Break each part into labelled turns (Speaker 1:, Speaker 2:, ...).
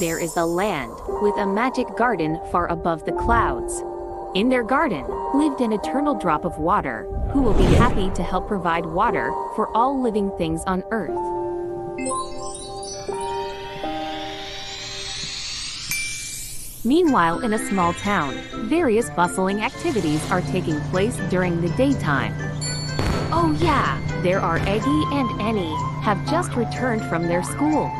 Speaker 1: There is a land with a magic garden far above the clouds. In their garden lived an eternal drop of water who will be happy to help provide water for all living things on earth. Meanwhile, in a small town, various bustling activities are taking place during the daytime. Oh yeah, there are Eggy and Annie have just returned from their school.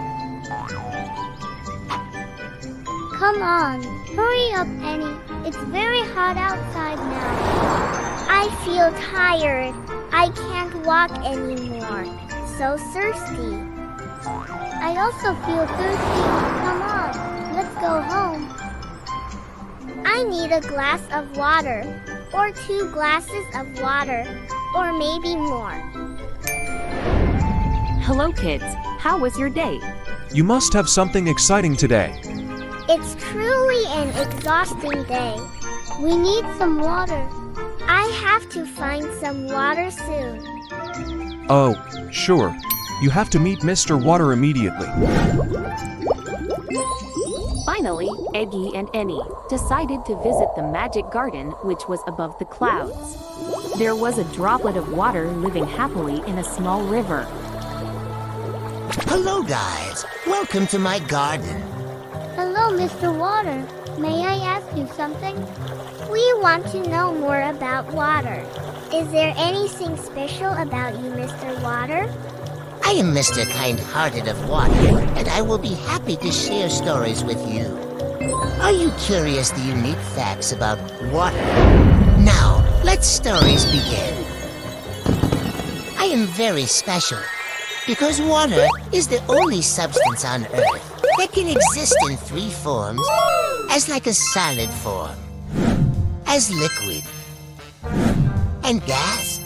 Speaker 2: Come on, hurry up, Annie. It's very hot outside now. I feel tired. I can't walk anymore. So thirsty. I also feel thirsty. Come on, let's go home. I need a glass of water, or 2 glasses of water, or maybe more.
Speaker 1: Hello kids, how was your day?
Speaker 3: You must have something exciting today.
Speaker 2: It's truly an exhausting day. We need some water. I have to find some water soon.
Speaker 3: Oh, sure. You have to meet Mr. Water immediately.
Speaker 1: Finally, Eggy and Annie decided to visit the magic garden which was above the clouds. There was a droplet of water living happily in a small river.
Speaker 4: Hello guys, welcome to my garden.
Speaker 2: Hello, Mr. Water. May I ask you something? We want to know more about water. Is there anything special about you, Mr. Water?
Speaker 4: I am Mr. Kind-Hearted of Water, and I will be happy to share stories with you. Are you curious the unique facts about water? Now, let stories begin. I am very special, because water is the only substance on Earth that can exist in 3 forms, as like a solid form, as liquid, and gas.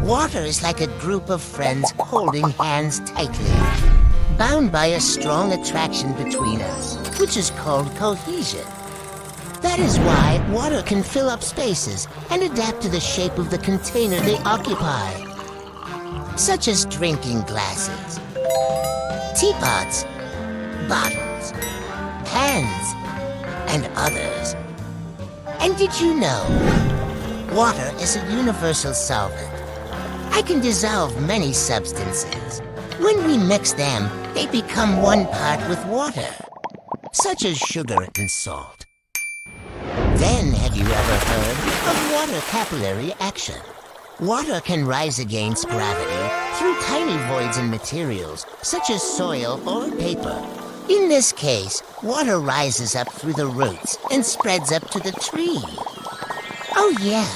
Speaker 4: Water is like a group of friends holding hands tightly, bound by a strong attraction between us, which is called cohesion. That is why water can fill up spaces and adapt to the shape of the container they occupy, such as drinking glasses, teapots, bottles, pans, and others. And did you know, water is a universal solvent. I can dissolve many substances. When we mix them, they become one part with water, such as sugar and salt. Then, have you ever heard of water capillary action? Water can rise against gravity through tiny voids in materials, such as soil or paper. In this case, water rises up through the roots and spreads up to the tree. Oh yeah,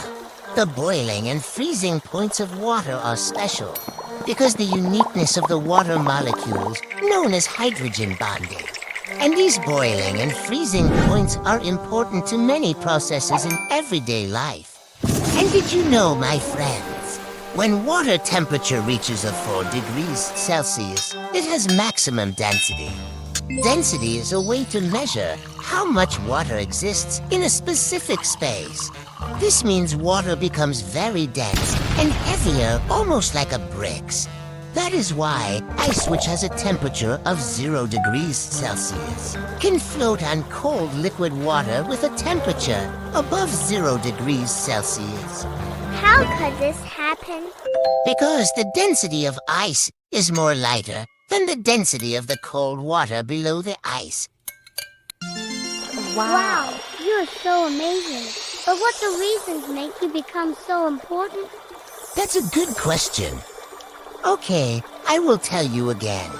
Speaker 4: the boiling and freezing points of water are special because the uniqueness of the water molecules known as hydrogen bonding. And these boiling and freezing points are important to many processes in everyday life. And did you know, my friends, when water temperature reaches 4 degrees Celsius, it has maximum density. Density is a way to measure how much water exists in a specific space. This means water becomes very dense and heavier, almost like a bricks. That is why ice, which has a temperature of 0 degrees Celsius, can float on cold liquid water with a temperature above 0 degrees Celsius.
Speaker 2: How could this happen?
Speaker 4: Because the density of ice is more lighter than the density of the cold water below the ice.
Speaker 2: Wow, you're so amazing. But what the reasons make you become so important?
Speaker 4: That's a good question. Okay, I will tell you again.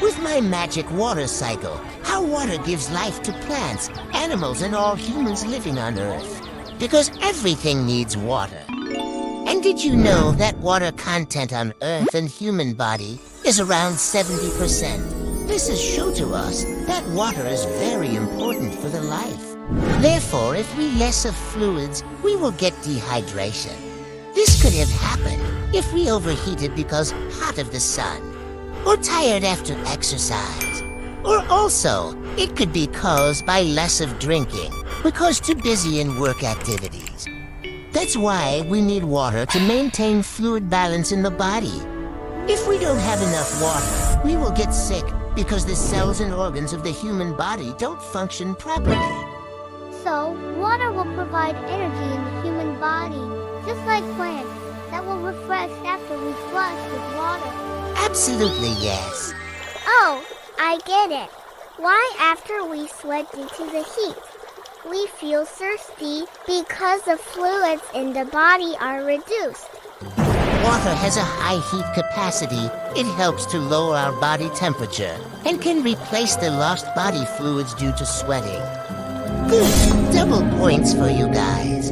Speaker 4: With my magic water cycle, how water gives life to plants, animals, and all humans living on Earth. Because everything needs water. And did you know that water content on Earth and human body is around 70%? This is show to us that water is very important for the life. Therefore, if we less of fluids, we will get dehydration. This could have happened if we overheated because hot of the sun, or tired after exercise. Or also, it could be caused by less of drinking because too busy in work activities. That's why we need water to maintain fluid balance in the body. If we don't have enough water, we will get sick because the cells and organs of the human body don't function properly.
Speaker 2: So, water will provide energy in the human body, just like plants that will refresh after we flush with water.
Speaker 4: Absolutely yes.
Speaker 2: Oh, I get it. Why after we sweat due to the heat, we feel thirsty because the fluids in the body are reduced.
Speaker 4: Water has a high heat capacity. It helps to lower our body temperature and can replace the lost body fluids due to sweating. Good, double points for you guys.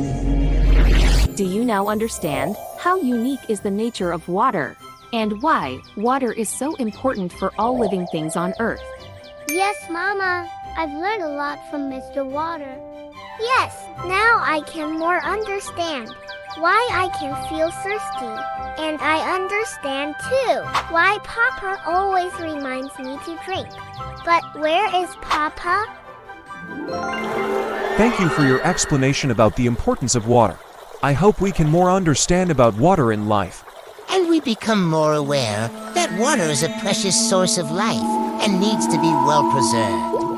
Speaker 1: Do you now understand how unique is the nature of water and why water is so important for all living things on Earth?
Speaker 2: Yes, Mama. I've learned a lot from Mr. Water. Yes, now I can more understand why I can feel thirsty. And I understand, too, why Papa always reminds me to drink. But where is Papa?
Speaker 3: Thank you for your explanation about the importance of water. I hope we can more understand about water in life.
Speaker 4: And we become more aware that water is a precious source of life and needs to be well preserved.